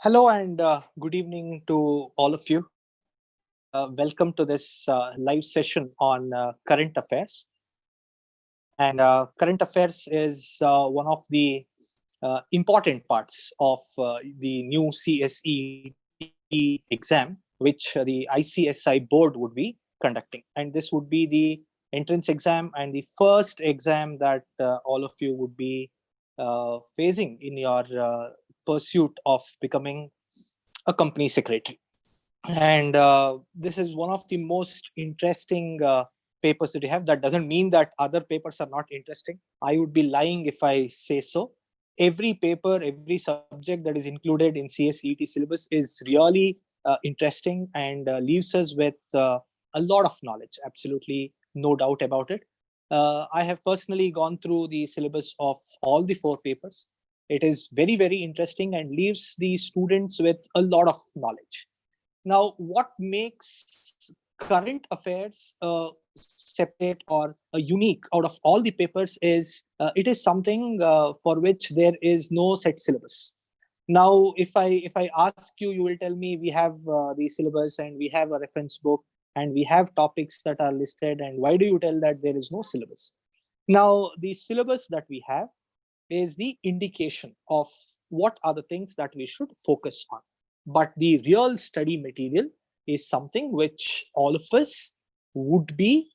Hello and good evening to all of you. Welcome to this live session on current affairs. And current affairs is one of the important parts of the new CSEET exam, which the ICSI board would be conducting. And this would be the entrance exam and the first exam that all of you would be facing in your pursuit of becoming a company secretary. And this is one of the most interesting papers that you have. That doesn't mean that other papers are not interesting. I would be lying if I say so. Every paper, every subject that is included in CSEET syllabus is really interesting and leaves us with a lot of knowledge. Absolutely no doubt about it. I have personally gone through the syllabus of all the four papers. It is very, very interesting and leaves the students with a lot of knowledge. Now, what makes current affairs separate or unique out of all the papers is it is something for which there is no set syllabus. Now, if I ask you, you will tell me we have the syllabus and we have a reference book and we have topics that are listed. And why do you tell that there is no syllabus? Now, the syllabus that we have is the indication of what are the things that we should focus on. But the real study material is something which all of us would be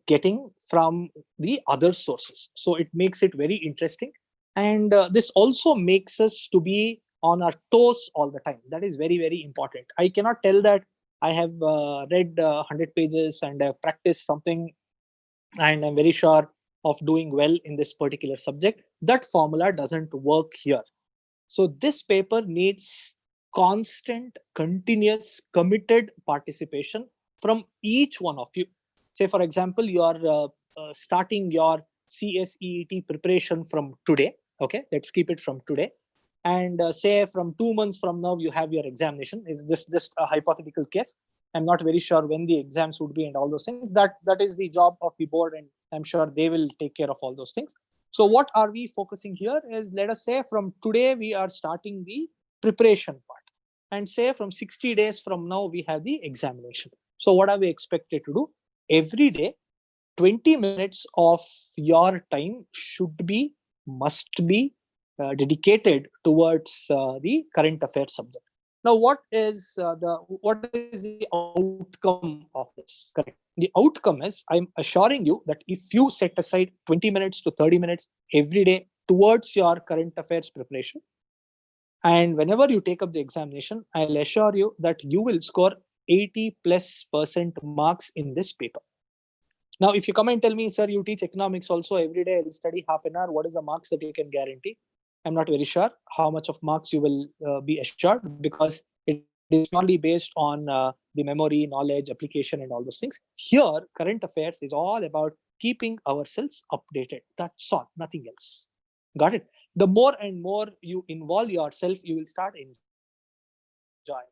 getting from the other sources. So it makes it very interesting. And this also makes us to be on our toes all the time. That is very, very important. I cannot tell that I have read 100 pages and I've practiced something and I'm very sure of doing well in this particular subject. That formula doesn't work here. So this paper needs constant, continuous, committed participation from each one of you. Say, for example, you are starting your CSEET preparation from today. Okay, let's keep it from today. And say from 2 months from now, you have your examination. It's just a hypothetical case. I'm not very sure when the exams would be and all those things. That is the job of the board, and I'm sure they will take care of all those things. So what are we focusing here is, let us say from today we are starting the preparation part, and say from 60 days from now we have the examination. So what are we expected to do? Every day 20 minutes of your time must be dedicated towards the current affairs subject. Now, what is the outcome of this? Correct. The outcome is, I'm assuring you that if you set aside 20 minutes to 30 minutes every day towards your current affairs preparation, and whenever you take up the examination, I'll assure you that you will score 80+% marks in this paper. Now, if you come and tell me, sir, you teach economics also every day, I'll study half an hour, what is the marks that you can guarantee? I'm not very sure how much of marks you will be assured, because it is purely based on the memory, knowledge, application, and all those things. Here, current affairs is all about keeping ourselves updated. That's all, nothing else. Got it? The more and more you involve yourself, you will start enjoying.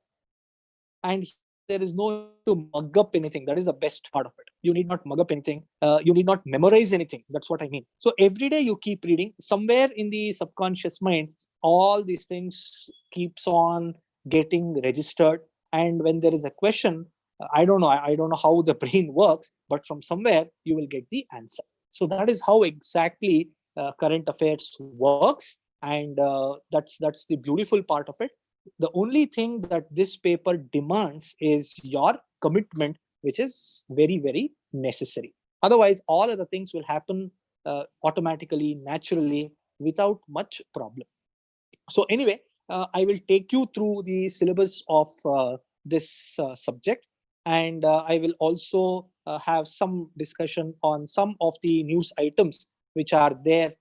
And here there is no need to mug up anything. That is the best part of it. You need not mug up anything. You need not memorize anything. That's what I mean. So every day you keep reading. Somewhere in the subconscious mind, all these things keeps on getting registered. And when there is a question, I don't know. I don't know how the brain works, but from somewhere you will get the answer. So that is how exactly current affairs works, and that's the beautiful part of it. The only thing that this paper demands is your commitment, which is very, very necessary. Otherwise, all other things will happen automatically, naturally, without much problem. So anyway, I will take you through the syllabus of this subject, and I will also have some discussion on some of the news items which are there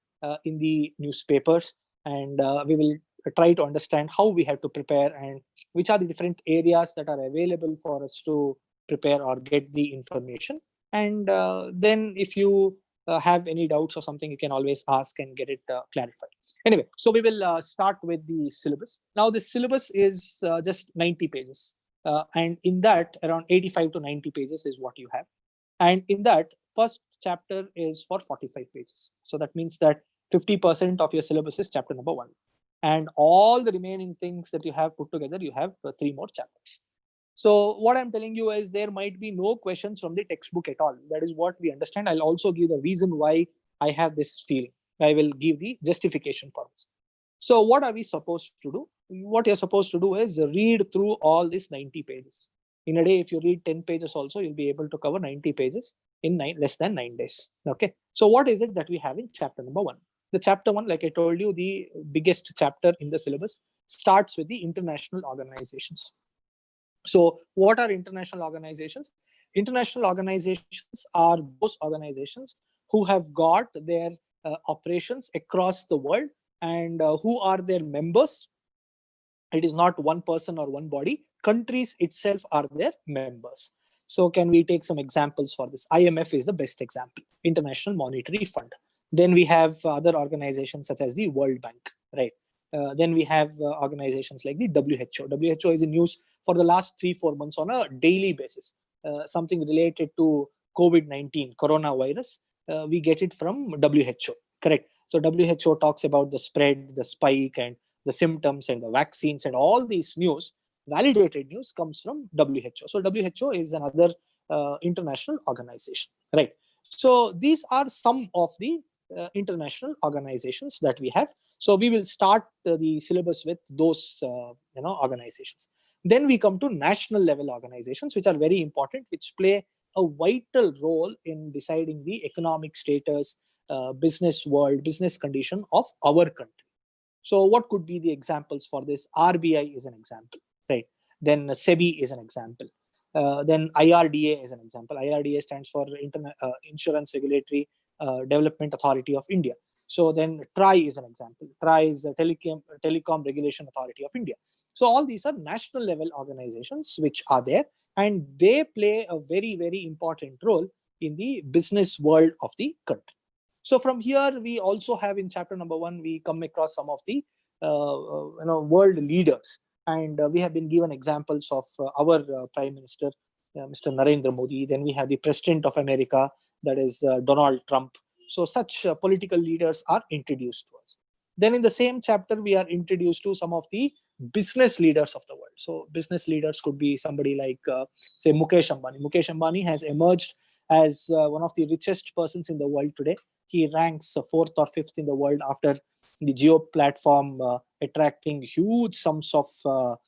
in the newspapers, and we will try to understand how we have to prepare and which are the different areas that are available for us to prepare or get the information. And then if you have any doubts or something, you can always ask and get it clarified. Anyway, so we will start with the syllabus. Now, the syllabus is just 90 pages. And in that, around 85 to 90 pages is what you have. And in that, first chapter is for 45 pages. So that means that 50% of your syllabus is chapter number 1. and all the remaining things that you have put together, you have 3 more chapters. So what I'm telling you is there might be no questions from the textbook at all. That is what we understand. I'll also give the reason why I have this feeling. I will give the justification for this. So what are we supposed to do? What you're supposed to do is read through all these 90 pages. In a day, if you read 10 pages also, you'll be able to cover 90 pages in less than 9 days. Okay. So what is it that we have in chapter number 1? The chapter 1, like I told you, the biggest chapter in the syllabus starts with the international organizations. So what are international organizations? International organizations are those organizations who have got their operations across the world, and who are their members. It is not one person or one body. Countries itself are their members. So can we take some examples for this? IMF is the best example, International Monetary Fund. Then we have other organizations such as the World Bank, right? Then we have organizations like the WHO. WHO is in news for the last 3-4 months on a daily basis. Something related to COVID-19, coronavirus, we get it from WHO, correct? So WHO talks about the spread, the spike, and the symptoms and the vaccines, and all these news, validated news, comes from WHO. So WHO is another international organization, right? So these are some of the international organizations that we have. So we will start the syllabus with those organizations. Then we come to national level organizations, which are very important, which play a vital role in deciding the economic status, business world, business condition of our country. So what could be the examples for this? RBI is an example, right? Then SEBI is an example. Then IRDA is an example. IRDA stands for Insurance Regulatory Development Authority of India. So then TRAI is an example. TRAI is the Telecom Regulation Authority of India. So all these are national level organizations which are there, and they play a very, very important role in the business world of the country. So from here, we also have in chapter number 1, we come across some of the world leaders, and we have been given examples of our Prime Minister, Mr. Narendra Modi. Then we have the President of America, that is Donald Trump. So such political leaders are introduced to us. Then in the same chapter, we are introduced to some of the business leaders of the world. So business leaders could be somebody like, say, Mukesh Ambani. Mukesh Ambani has emerged as one of the richest persons in the world today. He ranks 4th or 5th in the world after the Geo platform attracting huge sums of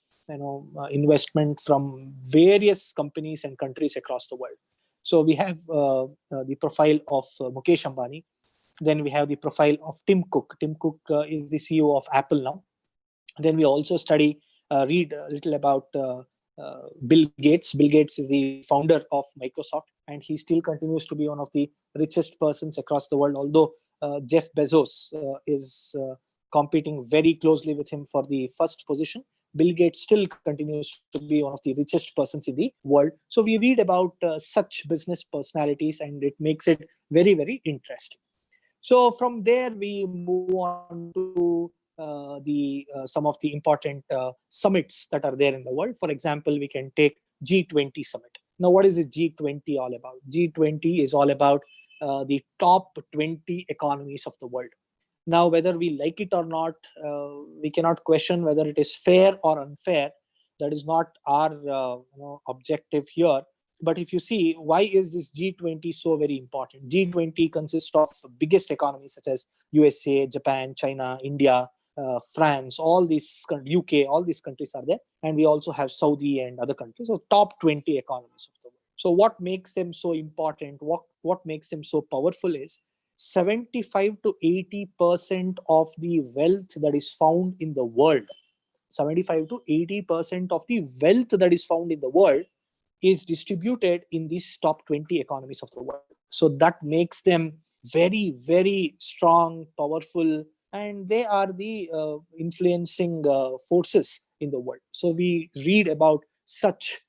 investment from various companies and countries across the world. So we have the profile of Mukesh Ambani. Then we have the profile of Tim Cook. Tim Cook is the CEO of Apple now. Then we also read a little about Bill Gates. Bill Gates is the founder of Microsoft, and he still continues to be one of the richest persons across the world, although Jeff Bezos is competing very closely with him for the first position. Bill Gates still continues to be one of the richest persons in the world. So we read about such business personalities, and it makes it very, very interesting. So from there, we move on to some of the important summits that are there in the world. For example, we can take G20 summit. Now, what is the G20 all about? G20 is all about the top 20 economies of the world. Now, whether we like it or not, we cannot question whether it is fair or unfair. That is not our objective here. But if you see, why is this G20 so very important? G20 consists of biggest economies such as USA, Japan, China, India, France, all these, UK, all these countries are there. And we also have Saudi and other countries. So top 20 economies of the world. So what makes them so important? What makes them so powerful is 75 to 80% of the wealth that is found in the world, 75 to 80% of the wealth that is found in the world is distributed in these top 20 economies of the world. So that makes them very, very strong, powerful, and they are the influencing forces in the world. So we read about such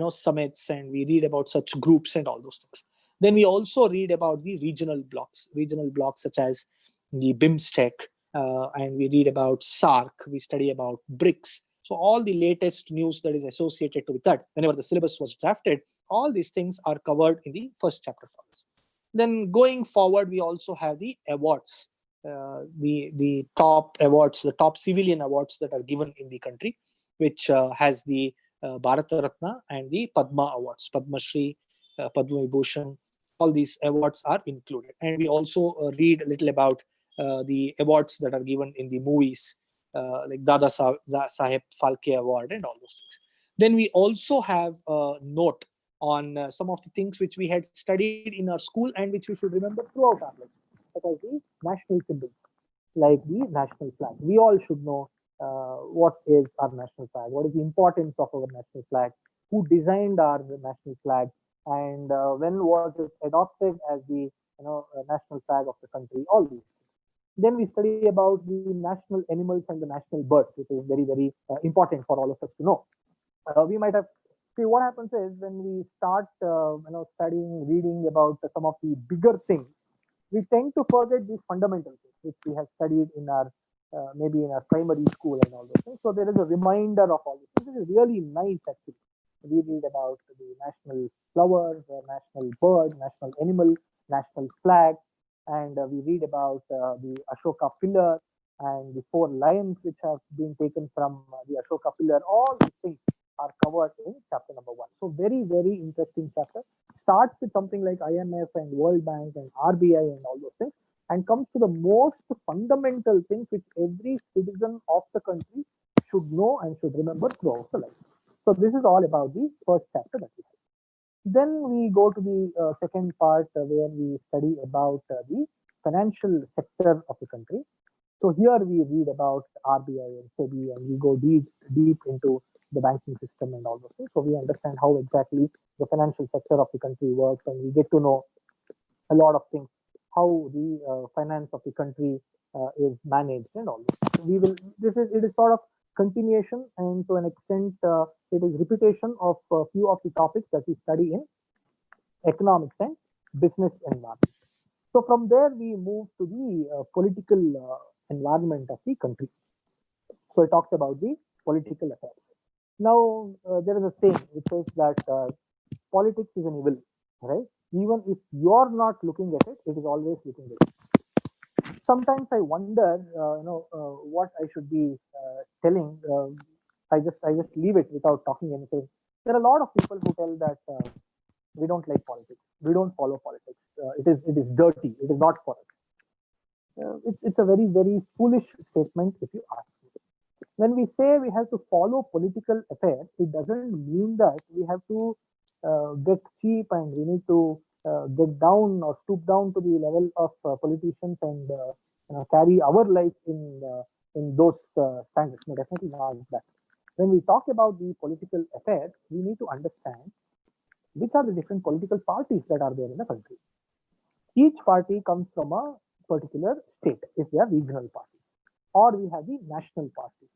summits, and we read about such groups and all those things. Then we also read about the regional blocks such as the BIMSTEC, and we read about SAARC, we study about BRICS. So all the latest news that is associated with that, whenever the syllabus was drafted, all these things are covered in the first chapter for us. Then going forward, we also have the awards. the top awards, the top civilian awards that are given in the country, which has the Bharata Ratna and the Padma awards, Padma Shri, Padma Vibhushan. All these awards are included, and we also read a little about the awards that are given in the movies, like Saheb Phalke Award and all those things. Then we also have a note on some of the things which we had studied in our school and which we should remember throughout our life, such as the national symbols, like the national flag. We all should know what is our national flag, what is the importance of our national flag, who designed our national flag, and when was it adopted as the national flag of the country. All these. Then we study about the national animals and the national birds, which is very important for all of us to know. We might have see what happens is when we start studying, reading about some of the bigger things, we tend to forget these fundamental things which we have studied in our maybe in our primary school and all those things. So there is a reminder of all this. This is really nice actually. We read about the national flower, the national bird, national animal, national flag, and we read about the Ashoka pillar and the 4 lions which have been taken from the Ashoka pillar. All these things are covered in chapter number 1. So very interesting chapter. Starts with something like IMF and World Bank and RBI and all those things, and comes to the most fundamental things which every citizen of the country should know and should remember throughout the life. So this is all about the first chapter that we have. Then we go to the second part where we study about the financial sector of the country. So here we read about RBI and SEBI, and we go deep into the banking system and all those things. So we understand how exactly the financial sector of the country works, and we get to know a lot of things, how the finance of the country is managed and all this. We will. It is sort of continuation, and to an extent, it is repetition of a few of the topics that we study in economics and business environment. So from there, we move to the political environment of the country. So I talked about the political affairs. Now, there is a saying which says that politics is an evil, right? Even if you're not looking at it, it is always looking at it. Sometimes I wonder, what I should be telling. I just leave it without talking anything. There are a lot of people who tell that we don't like politics, we don't follow politics. It is dirty. It is not for us. It's a very foolish statement if you ask me. When we say we have to follow political affairs, it doesn't mean that we have to get cheap and we need to get down or stoop down to the level of politicians and carry our life in those standards. No, definitely not that. When we talk about the political affairs, we need to understand which are the different political parties that are there in the country. Each party comes from a particular state, if they are regional parties, or we have the national party.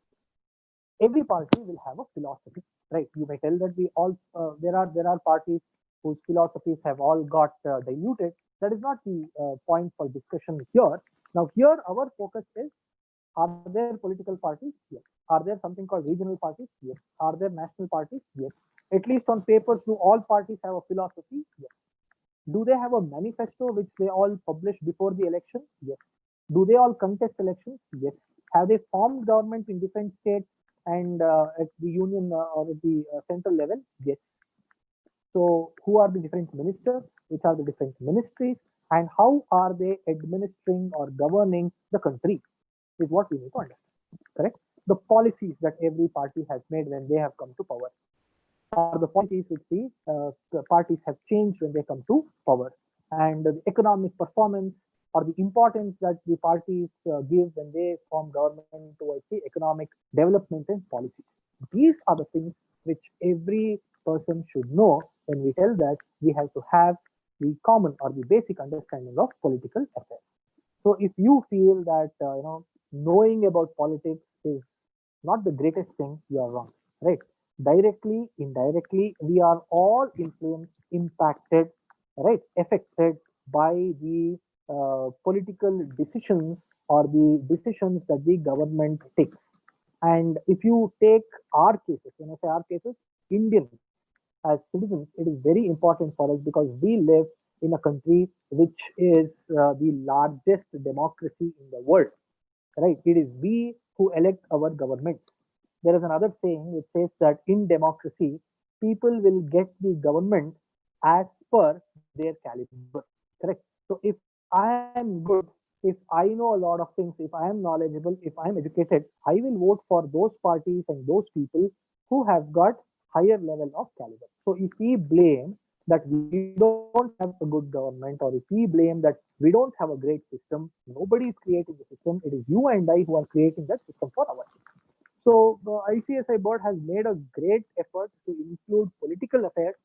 Every party will have a philosophy, right? You may tell that we all there are parties whose philosophies have all got diluted. That is not the point for discussion here. Now, here our focus is: are there political parties? Yes. Are there something called regional parties? Yes. Are there national parties? Yes. At least on papers, do all parties have a philosophy? Yes. Do they have a manifesto which they all publish before the election? Yes. Do they all contest elections? Yes. Have they formed government in different states and at the union or at the central level? Yes. So who are the different ministers? Which are the different ministries? And how are they administering or governing the country is what we need to understand. Correct? The policies that every party has made when they have come to power are the policies which the parties have changed when they come to power, and the economic performance or the importance that the parties give when they form government towards the economic development and policies. These are the things which every person should know when we tell that we have to have the common or the basic understanding of political affairs. So if you feel that knowing about politics is not the greatest thing, you are wrong, right? Directly, indirectly, we are all influenced, impacted, right, affected by the political decisions or the decisions that the government takes. And if you take our cases, when I say our cases, Indians as citizens, it is very important for us because we live in a country which is the largest democracy in the world, right? It is we who elect our governments. There is another saying which says that in democracy, people will get the government as per their caliber, correct? So if I am good, if I know a lot of things, if I am knowledgeable, if I am educated, I will vote for those parties and those people who have got higher level of caliber. So if we blame that we don't have a good government, or if we blame that we don't have a great system, nobody is creating the system. It is you and I who are creating that system for ourselves. So the ICSI board has made a great effort to include political affairs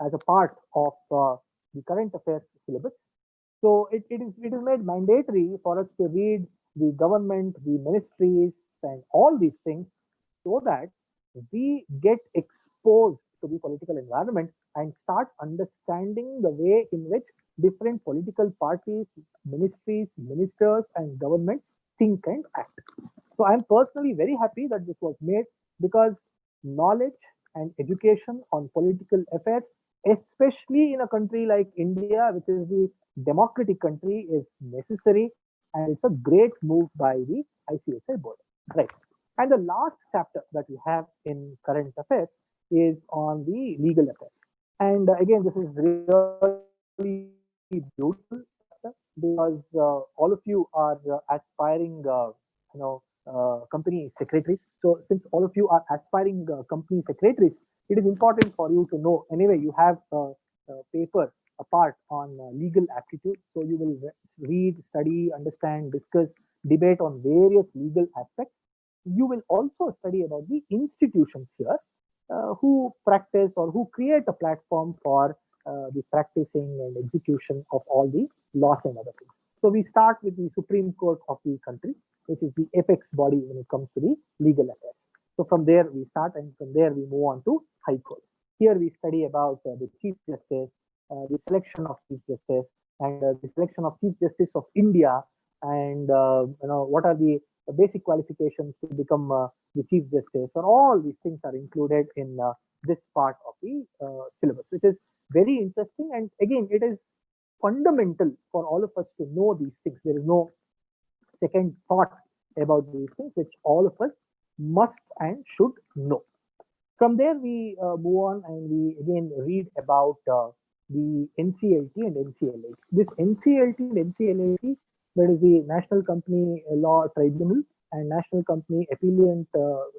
as a part of the current affairs syllabus. So it is made mandatory for us to read the government, the ministries, and all these things so that we get exposed to the political environment and start understanding the way in which different political parties, ministries, ministers, and governments think and act. So I'm personally very happy that this was made because knowledge and education on political affairs, especially in a country like India, which is the democratic country, is necessary, and it's a great move by the ICSI board. Right. And the last chapter that we have in current affairs is on the legal affairs. And again, this is really beautiful chapter because all of you are aspiring, company secretaries. So since all of you are aspiring company secretaries, it is important for you to know. Anyway, you have a paper, a part on legal aptitude. So you will read, study, understand, discuss, debate on various legal aspects. You will also study about the institutions here who practice or who create a platform for the practicing and execution of all the laws and other things. So we start with the Supreme Court of the country, which is the apex body when it comes to the legal affairs. So from there we start, and from there we move on to High Court. Here we study about the Chief Justice, the selection of Chief Justice, and the selection of Chief Justice of India, and what are the basic qualifications to become the Chief Justice, or all these things are included in this part of the syllabus, which is very interesting. And again, it is fundamental for all of us to know these things. There is no second thought about these things, which all of us must and should know. From there, we move on and we again read about the NCLT and NCLAT. This NCLT and NCLAT, that is the National Company Law Tribunal and National Company Appellant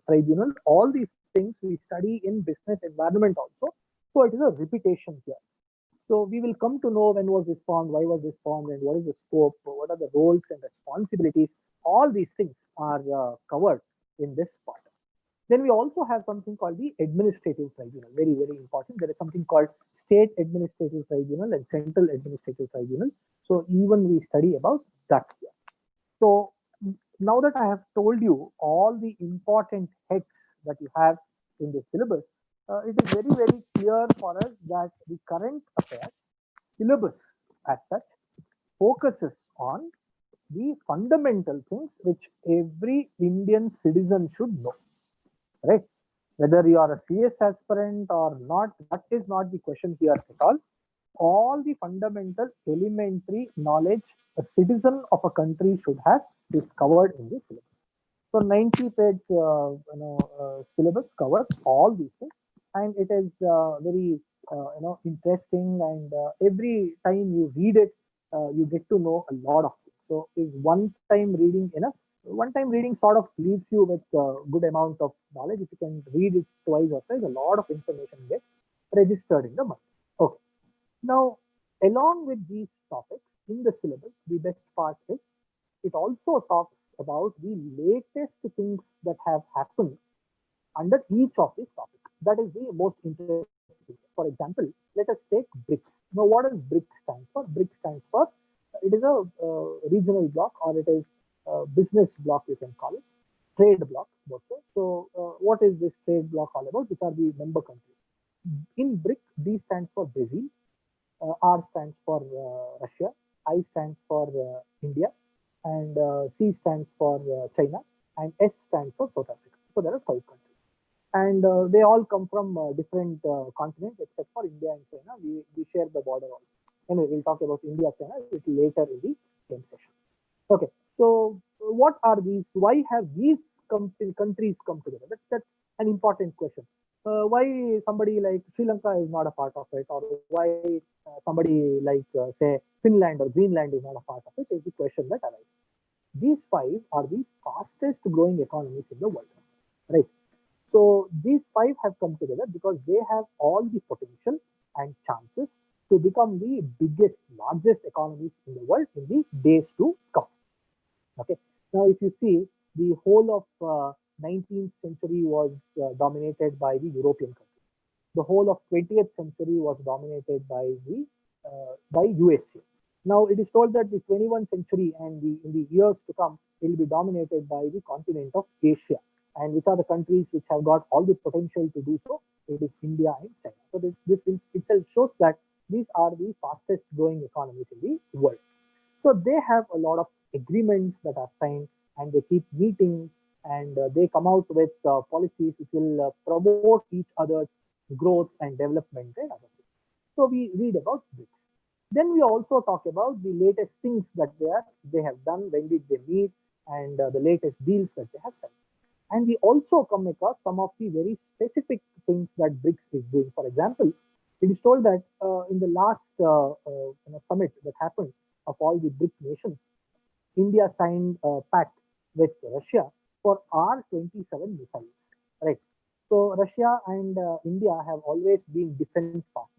Tribunal. All these things we study in business environment also. So it is a repetition here. So we will come to know when was this formed, why was this formed, and what is the scope, what are the roles and responsibilities. All these things are covered in this part. Then we also have something called the administrative tribunal. Very, very important. There is something called state administrative tribunal and central administrative tribunal. So even we study about that here. So now that I have told you all the important heads that you have in the syllabus, it is very, very clear for us that the current affairs syllabus as such focuses on the fundamental things which every Indian citizen should know, right? Whether you are a CS aspirant or not, that is not the question here at all. All the fundamental elementary knowledge a citizen of a country should have is covered in this syllabus. So 90-page syllabus covers all these things, and it is very interesting. And every time you read it, you get to know a lot of things. So is one-time reading enough? One-time reading sort of leaves you with a good amount of knowledge. If you can read it twice or thrice, a lot of information gets registered in the mind. Okay. Now, along with these topics in the syllabus, the best part is it also talks about the latest things that have happened under each of these topics. That is the most interesting thing. For example, let us take BRICS. Now, what does BRICS stand for? BRICS stands for, it is a regional block, or it is a business block, you can call it, trade block also. So, what is this trade block all about? Which are the member countries? In BRIC, B stands for Brazil, R stands for Russia, I stands for India, and C stands for China, and S stands for South Africa. So there are 5 countries, and they all come from different continents except for India and China. We share the border also. Anyway, we'll talk about India, China a little later in the same session. Okay, so what are these? Why have these countries come together? That's an important question. Why somebody like Sri Lanka is not a part of it, or why somebody like say Finland or Greenland is not a part of it is the question that arises. These five are the fastest growing economies in the world, right? So these five have come together because they have all the potential and chances to become the biggest, largest economies in the world in the days to come. Okay. Now, if you see, the whole of 19th century was dominated by the European countries. The whole of 20th century was dominated by USA. Now, it is told that the 21st century and in the years to come, it will be dominated by the continent of Asia. And which are the countries which have got all the potential to do so? It is India and China. So this itself shows that these are the fastest growing economies in the world. So they have a lot of agreements that are signed, and they keep meeting, and they come out with policies which will promote each other's growth and development and other things. So we read about this. Then we also talk about the latest things that they have done, when did they meet, and the latest deals that they have signed. And we also come across some of the very specific things that BRICS is doing. For example, it is told that in the last summit that happened of all the BRIC nations, India signed a pact with Russia for R-27 missiles. Right. So Russia and India have always been defense partners.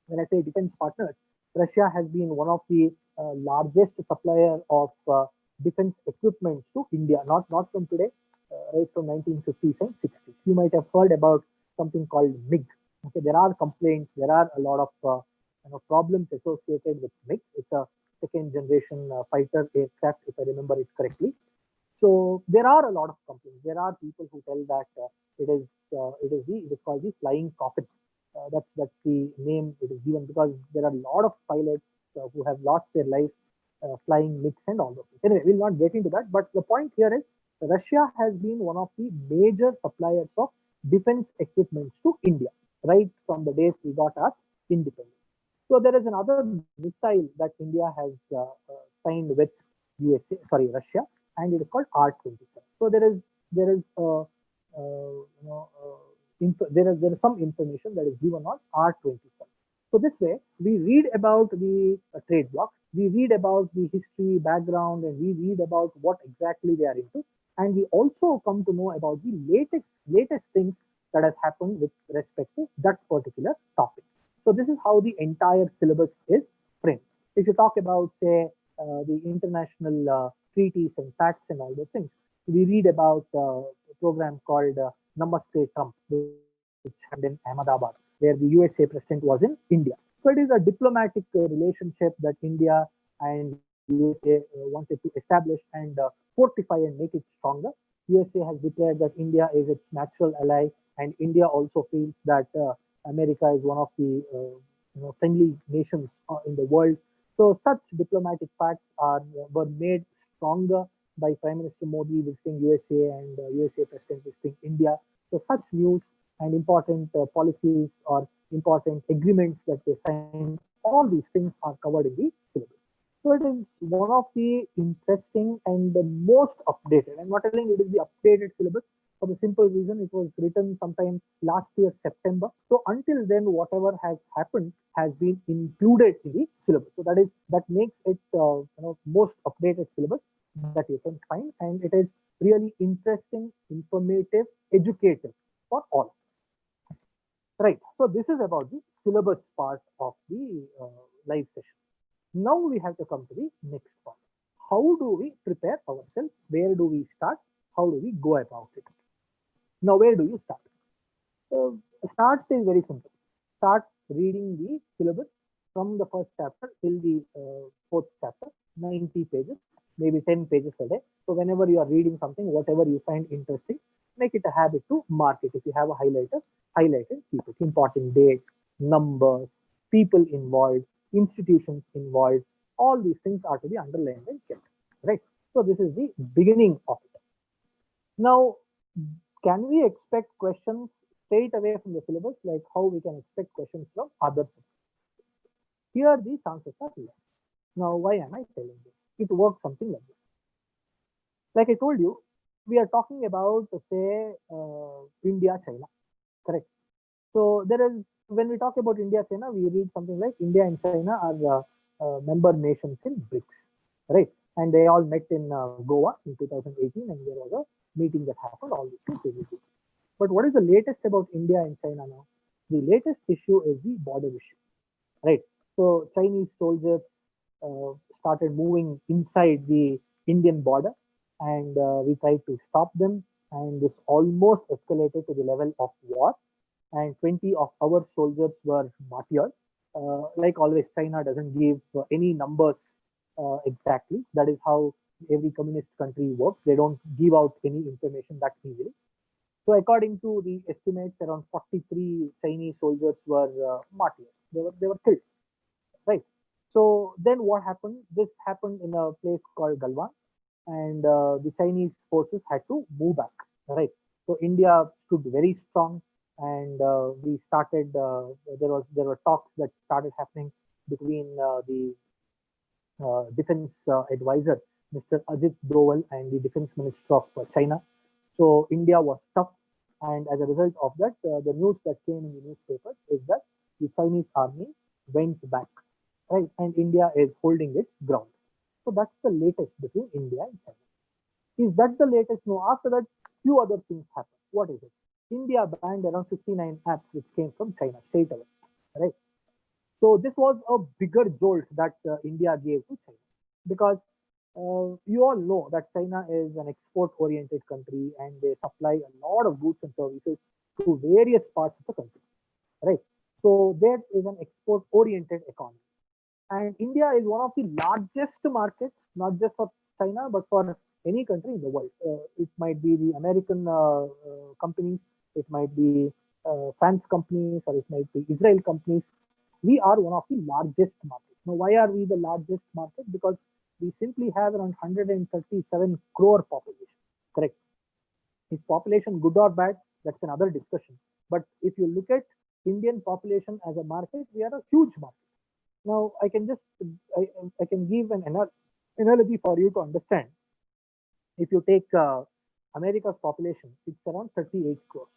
When I say defense partners, Russia has been one of the largest supplier of defense equipment to India, not from today, right from 1950s and 60s. You might have heard about something called MiG. Okay, there are complaints, there are a lot of problems associated with MiG. It's a second generation fighter aircraft, if I remember it correctly. So there are a lot of complaints. There are people who tell that it is called the flying coffin. That's the name it is given because there are a lot of pilots who have lost their lives flying MiGs and all those things. Anyway, we'll not get into that. But the point here is Russia has been one of the major suppliers of defense equipment to India right from the days we got our independence. So there is another missile that India has signed with Russia, and it is called R-27. So there is some information that is given on R-27. So this way, we read about the trade bloc, we read about the history, background, and we read about what exactly they are into, and we also come to know about the latest things that has happened with respect to that particular topic. So this is how the entire syllabus is framed. If you talk about, say, the international treaties and pacts and all those things, we read about a program called Namaste Trump, which happened in Ahmedabad, where the USA president was in India. So it is a diplomatic relationship that India and USA wanted to establish and fortify and make it stronger. USA has declared that India is its natural ally, and India also feels that America is one of the friendly nations in the world. So such diplomatic pacts were made stronger by Prime Minister Modi visiting USA and USA President visiting India. So such news and important policies or important agreements that they signed, all these things are covered in the syllabus. So it is one of the interesting and the most updated. I'm not telling it is the updated syllabus for the simple reason it was written sometime last year, September. So until then, whatever has happened has been included in the syllabus. So that makes it most updated syllabus that you can find, and it is really interesting, informative, educative for all. Right. So this is about the syllabus part of the live session. Now we have to come to the next part. How do we prepare ourselves? Where do we start? How do we go about it? Now, where do you start? Start is very simple. Start reading the syllabus from the first chapter till the fourth chapter, 90 pages, maybe 10 pages a day. So whenever you are reading something, whatever you find interesting, make it a habit to mark it. If you have a highlighter, highlight it, keep it. Important dates, numbers, people involved, institutions involved, all these things are to be underlined and kept. Right. So this is the beginning of it. Now, can we expect questions straight away from the syllabus, like how we can expect questions from others? Here the chances are less. Now, why am I telling this? It works something like this. Like I told you, we are talking about, say, India, China, correct? So there is, when we talk about India, China, we read something like India and China are member nations in BRICS, right? And they all met in Goa in 2018, and there was a meeting that happened. All these things they will do. But what is the latest about India and China now? The latest issue is the border issue, right? So Chinese soldiers uh, started moving inside the Indian border, and we tried to stop them, and this almost escalated to the level of war, and 20 of our soldiers were martyred. Like always, China doesn't give any numbers exactly. That is how every communist country works. They don't give out any information that easily. So according to the estimates, around 43 Chinese soldiers were martyred. They were killed, right? So then what happened? This happened in a place called Galwan, and the Chinese forces had to move back, right? So India stood very strong, and we started. There were talks that started happening between the defense advisor, Mr. Ajit Doval, and the defense minister of China. So India was tough, and as a result of that, the news that came in the newspapers is that the Chinese army went back, right? And India is holding its ground. So that's the latest between India and China. Is that the latest? No. After that, few other things happened. What is it? India banned around 59 apps which came from China straight away, right? So this was a bigger jolt that India gave to China, because you all know that China is an export-oriented country, and they supply a lot of goods and services to various parts of the country, right? So there is an export-oriented economy, and India is one of the largest markets, not just for China, but for any country in the world. It might be the American companies, it might be France companies, or it might be Israel companies. We are one of the largest markets. Now, why are we the largest market? Because we simply have around 137 crore population. Correct. Is population good or bad? That's another discussion. But if you look at Indian population as a market, we are a huge market. Now, I, I can give an analogy for you to understand. If you take America's population, it's around 38 crores.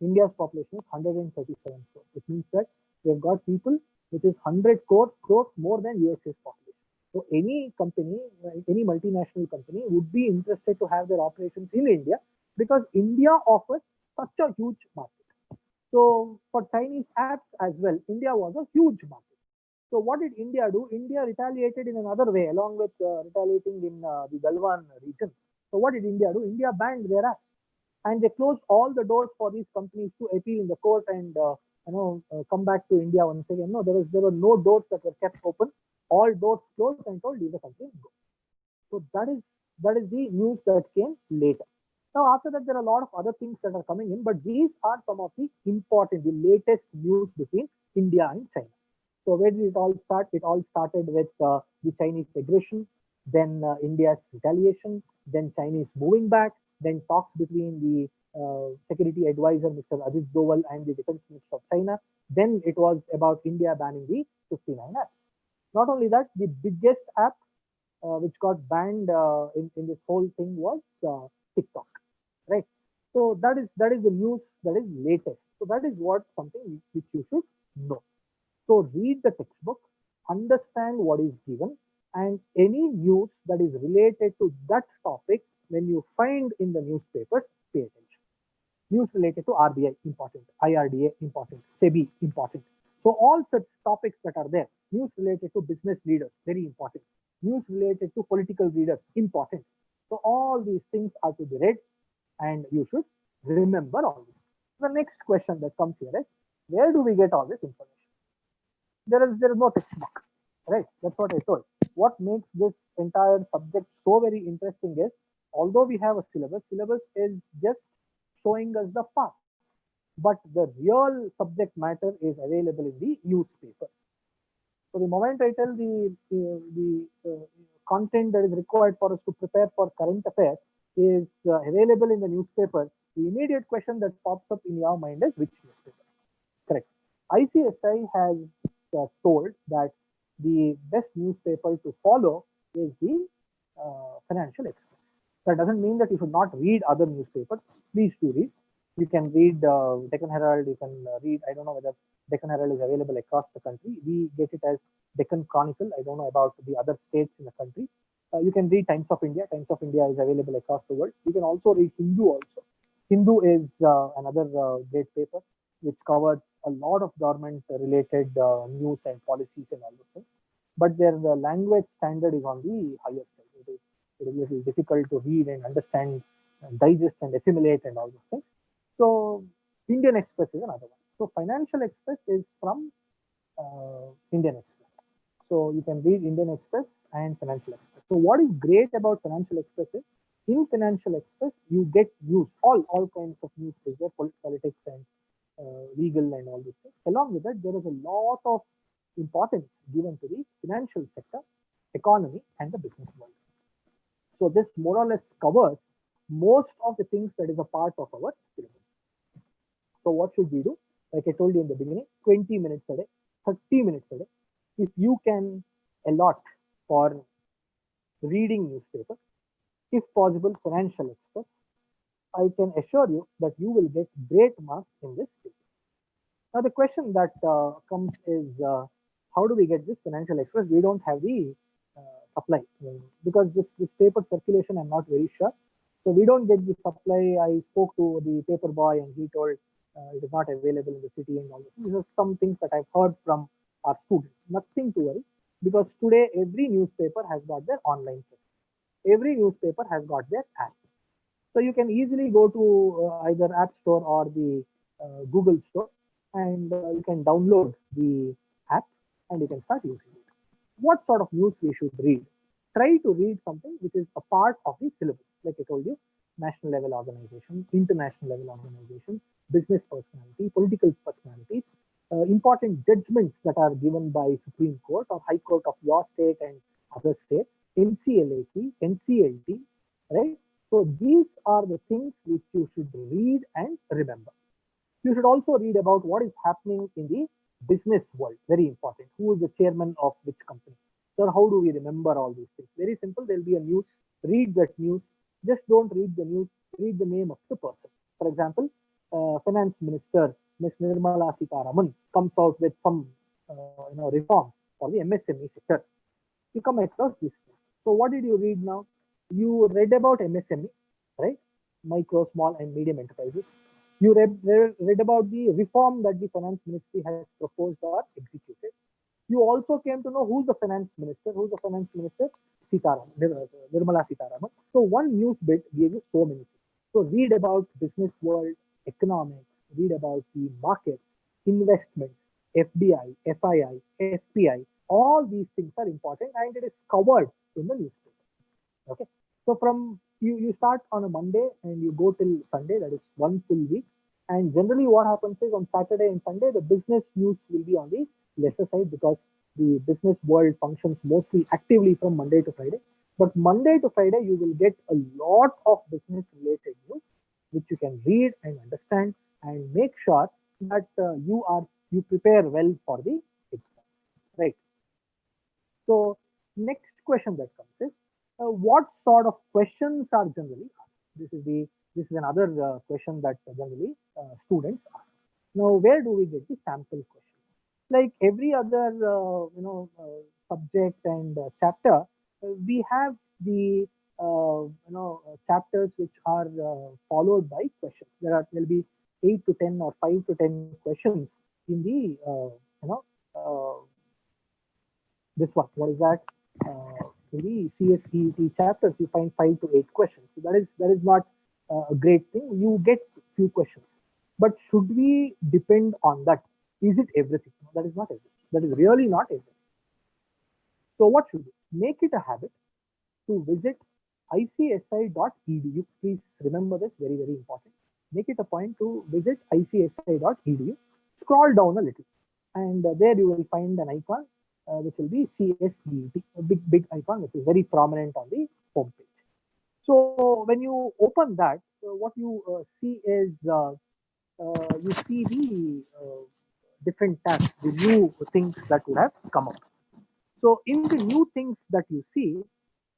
India's population is 137 crores. It means that we've got people which is 100 crores more than USA's population. So any company, any multinational company would be interested to have their operations in India, because India offers such a huge market. So for Chinese apps as well, India was a huge market. So what did India do? India retaliated in another way, along with retaliating in the Galwan region. So what did India do? India banned their apps, and they closed all the doors for these companies to appeal in the court and come back to India once again. No, there were no doors that were kept open. All doors closed and told leave the country and go. So that is the news that came later. Now after that, there are a lot of other things that are coming in, but these are some of the important, the latest news between India and China. So where did it all start? It all started with the Chinese aggression, then India's retaliation, then Chinese moving back, then talks between the security advisor, Mr. Ajit Doval, and the defense minister of China. Then it was about India banning the 59 apps. Not only that, the biggest app which got banned in this whole thing was TikTok, right? So that is the news that is latest. So that is what something which you should know. So read the textbook, understand what is given, and any news that is related to that topic, when you find in the newspapers, pay attention. News related to RBI, important. IRDA, important. SEBI, important. So all such topics that are there, news related to business leaders, very important. News related to political leaders, important. So all these things are to be read, and you should remember all this. The next question that comes here is, where do we get all this information? There is no textbook, right? That's what I told. What makes this entire subject so very interesting is, although we have a syllabus is just showing us the path, but the real subject matter is available in the newspaper. So the moment I tell the content that is required for us to prepare for current affairs is available in the newspaper, the immediate question that pops up in your mind is, which newspaper? Correct. ICSI has told that the best newspaper to follow is the Financial Express. That doesn't mean that you should not read other newspapers. Please do read. You can read Deccan Herald. You can read. I don't know whether Deccan Herald is available across the country. We get it as Deccan Chronicle. I don't know about the other states in the country. You can read Times of India. Times of India is available across the world. You can also read Hindu also. Hindu is another great paper which covers a lot of government related news and policies and all those things. But their the language standard is on the higher side. It is a little difficult to read and understand and digest and assimilate and all those things. So Indian Express is another one. So Financial Express is from Indian Express. So you can read Indian Express and Financial Express. So what is great about Financial Express is in Financial Express you get news, all kinds of news is there, politics and legal and all these things. Along with that, there is a lot of importance given to the financial sector, economy, and the business world. So this more or less covers most of the things that is a part of our syllabus. So what should we do? Like I told you in the beginning, 20 minutes a day, 30 minutes a day. If you can allot for reading newspaper, if possible, Financial Express, I can assure you that you will get great marks in this paper. Now the question that comes is, how do we get this Financial Express? We don't have the supply because this paper circulation, I'm not very sure. So we don't get the supply. I spoke to the paper boy and he told it is not available in the city and all this. These are some things that I've heard from our students. Nothing to worry because today every newspaper has got their online session. Every newspaper has got their app. So you can easily go to either App Store or the Google Store and you can download the app and you can start using it. What sort of news we should read? Try to read something which is a part of the syllabus. Like I told you, national level organization, international level organization, business personality, political personalities, important judgments that are given by Supreme Court or High Court of your state and other states, NCLAT, NCLT, right? So these are the things which you should read and remember. You should also read about what is happening in the business world. Very important. Who is the chairman of which company? So how do we remember all these things? Very simple. There'll be a news. Read that news. Just don't read the news. Read the name of the person. For example, Finance Minister Ms. Nirmala Sitharaman comes out with some reforms for the MSME sector. You come across this. So what did you read now? You read about MSME, right? Micro, small, and medium enterprises. You read about the reform that the finance ministry has proposed or executed. You also came to know who's the finance minister. Who's the finance minister? Sitaram, Nirmala Sitharaman. So one news bit gave you so many things. So read about business world, economics, read about the markets, investments, FDI, FII, FPI. All these things are important and it is covered in the newspaper. Okay. So from you start on a Monday and you go till Sunday, that is one full week. And generally what happens is on Saturday and Sunday, the business news will be on the lesser side because the business world functions mostly actively from Monday to Friday. But Monday to Friday, you will get a lot of business related news, which you can read and understand and make sure that you prepare well for the exam, right? So next question that comes is, what sort of questions are generally asked? This is another question that generally students ask. Now, where do we get the sample question? Like every other subject and chapter, we have the chapters which are followed by questions. There'll be 8 to 10 or 5 to 10 questions in the this one. What is that? In the CSEET chapters, you find 5 to 8 questions. So that is not a great thing. You get few questions, but should we depend on that? Is it everything? No, that is not everything. That is really not everything. So what should we make it a habit to visit icsi.edu? Please remember this, very, very important. Make it a point to visit icsi.edu. Scroll down a little, and there you will find an icon which will be CSEET, a big icon which is very prominent on the home page. So when you open that, what you see is you see the different tabs, the new things that would have come up. So in the new things that you see,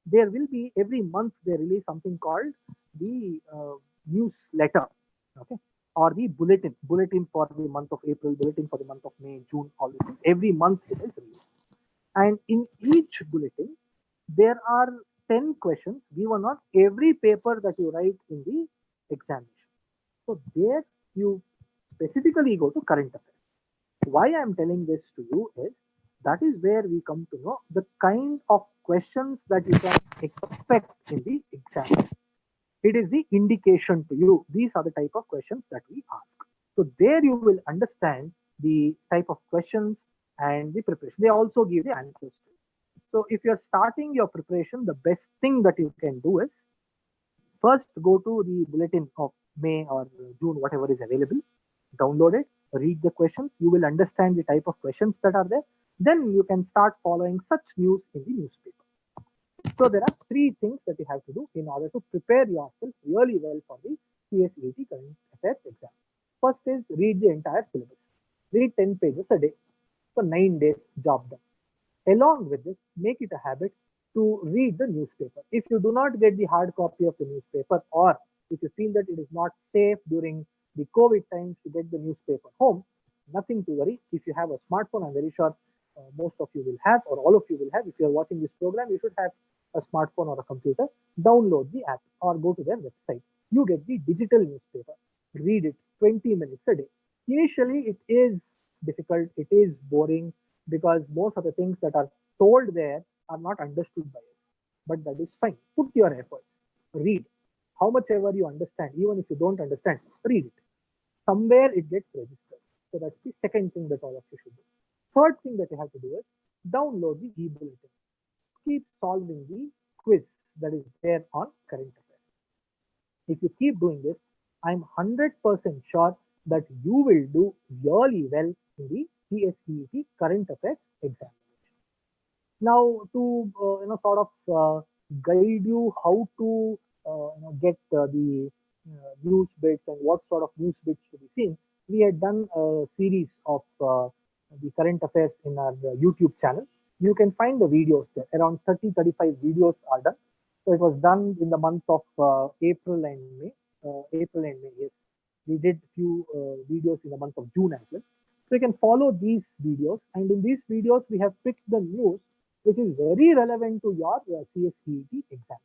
there will be every month they release something called the newsletter, okay, or the bulletin for the month of April, bulletin for the month of May, June, all these things. Every month it is released, and in each bulletin there are 10 questions given on every paper that you write in the examination. So there you specifically go to current affairs. Why I am telling this to you is that is where we come to know the kind of questions that you can expect in the exam. It is the indication to you. These are the type of questions that we ask. So there you will understand the type of questions and the preparation. They also give the answers. So if you're starting your preparation, the best thing that you can do is first go to the bulletin of May or June, whatever is available, download it, read the questions. You will understand the type of questions that are there. Then you can start following such news in the newspaper. So there are three things that you have to do in order to prepare yourself really well for the CSEET current affairs exam. First is read the entire syllabus. Read 10 pages a day. So 9 days job done. Along with this, make it a habit to read the newspaper. If you do not get the hard copy of the newspaper, or if you feel that it is not safe during the COVID times to get the newspaper home, nothing to worry. If you have a smartphone, I'm very sure most of you will have, or all of you will have. If you are watching this program, you should have a smartphone or a computer. Download the app or go to their website. You get the digital newspaper. Read it 20 minutes a day. Initially, it is difficult, it is boring, because most of the things that are told there are not understood by us. But that is fine. Put your efforts. Read. How much ever you understand, even if you don't understand, read it. Somewhere it gets registered. So that's the second thing that all of you should do. Third thing that you have to do is download the e-bulletin. Keep solving the quiz that is there on current affairs. If you keep doing this, I'm 100% sure that you will do really well in the CSEET current affairs examination. Now, to sort of guide you how to get the news bits and what sort of news bits to be seen, we had done a series of the current affairs in our YouTube channel. You can find the videos there. Around 30-35 videos are done. So it was done in the month of April and May. Yes. We did few videos in the month of June as well. So you can follow these videos, and in these videos we have picked the news which is very relevant to your CSEET exam.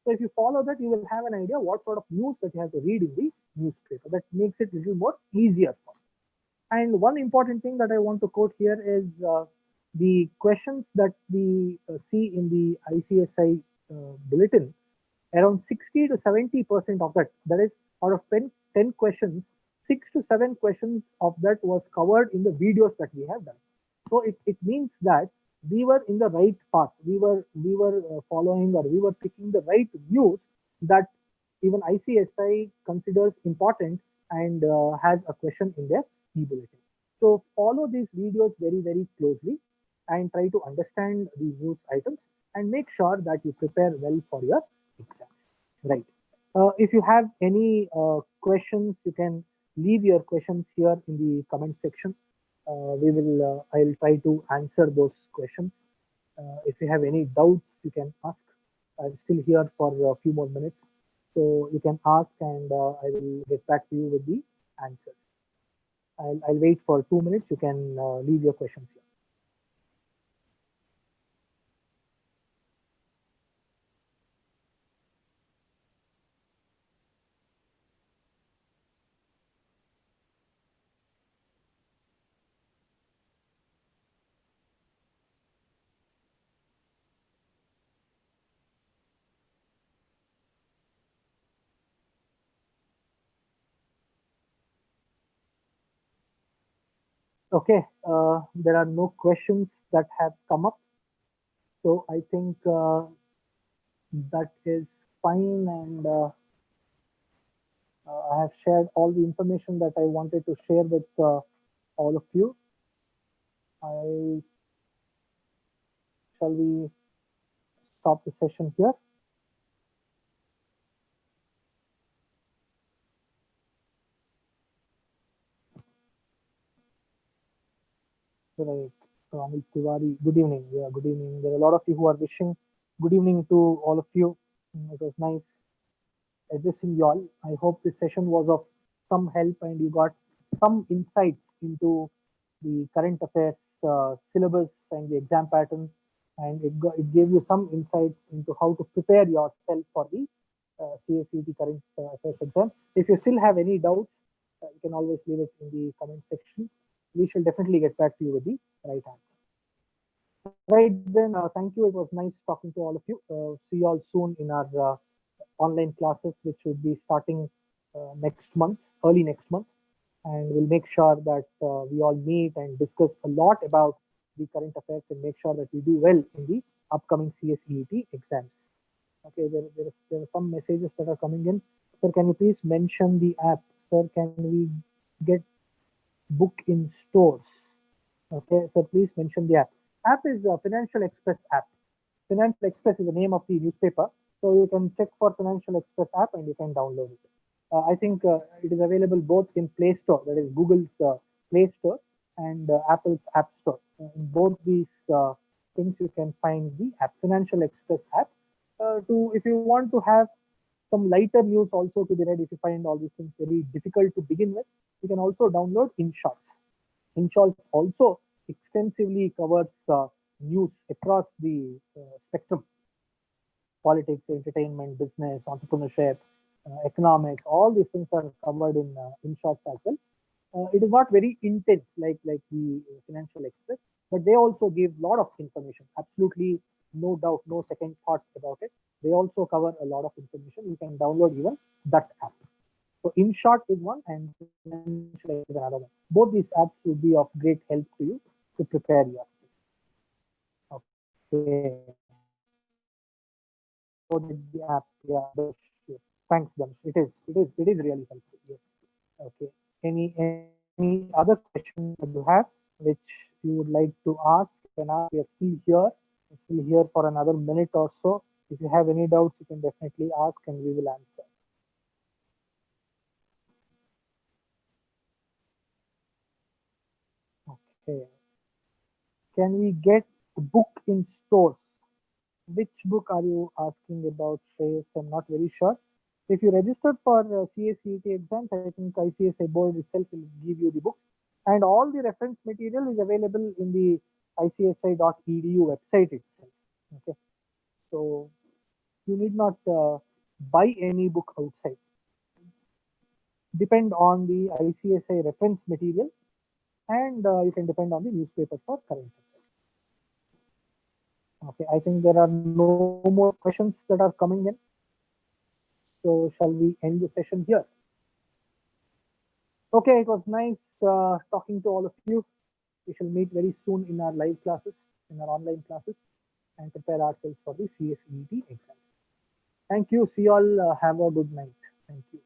So if you follow that, you will have an idea what sort of news that you have to read in the newspaper. That makes it a little more easier for you. And one important thing that I want to quote here is the questions that we see in the ICSI bulletin. Around 60 to 70% of that, that is out of 10 questions, 6 to 7 questions of that was covered in the videos that we have done. So it means that we were in the right path. We were following, or we were picking the right news that even ICSI considers important and has a question in their e-bulletin. So follow these videos very, very closely and try to understand the news items and make sure that you prepare well for your exams. Right. If you have any questions, you can leave your questions here in the comment section. I'll try to answer those questions. If you have any doubts, you can ask. I'm still here for a few more minutes. So you can ask, and I will get back to you with the answers. I'll wait for 2 minutes. You can leave your questions here. Okay, there are no questions that have come up. So I think that is fine, and I have shared all the information that I wanted to share with all of you. Shall we stop the session here? Right. Anil Tiwari, good evening. Yeah, good evening. There are a lot of you who are wishing good evening to all of you. It was nice addressing you all. I hope this session was of some help and you got some insights into the current affairs syllabus and the exam pattern, and it gave you some insights into how to prepare yourself for the CSEET current affairs exam. If you still have any doubts, you can always leave it in the comment section. We shall definitely get back to you with the right answer. Right then, thank you. It was nice talking to all of you. See you all soon in our online classes, which would be starting next month, early next month. And we'll make sure that we all meet and discuss a lot about the current affairs and make sure that we do well in the upcoming CSEET exams. Okay, there are some messages that are coming in. Sir, can you please mention the app? Sir, can we get book in stores? Okay, so please mention the app. App is a Financial Express app. Financial Express is the name of the newspaper. So you can check for Financial Express app and you can download it. I think it is available both in Play Store, that is Google's Play Store, and Apple's App Store. In both these things, you can find the app, Financial Express app. If you want to have some lighter news also to be read, if you find all these things very difficult to begin with, you can also download InShots. InShots also extensively covers news across the spectrum: politics, entertainment, business, entrepreneurship, economics. All these things are covered in shorts as well. It is not very intense like the Financial Express, but they also give a lot of information. Absolutely no doubt, no second thought about it. They also cover a lot of information. You can download even that app. So InShot is one and Financial Express is another one. Both these apps will be of great help to you to prepare yourself. Okay. So the app, yeah, yes. Thanks, Danish. It is really helpful. Yes. Okay. Any other questions that you have which you would like to ask? You can ask. We are still here. We're still here for another minute or so. If you have any doubts, you can definitely ask and we will answer. Okay. Can we get the book in stores? Which book are you asking about, Shreyas? I'm not very sure. If you registered for CSEET exams, I think ICSI board itself will give you the books. And all the reference material is available in the icsi.edu website itself. Okay. So you need not buy any book outside. Depend on the ICSI reference material, and you can depend on the newspaper for current affairs. Okay, I think there are no more questions that are coming in. So shall we end the session here? Okay, it was nice talking to all of you. We shall meet very soon in our live classes, in our online classes, and prepare ourselves for the CSEET exam. Thank you. See you all. Have a good night. Thank you.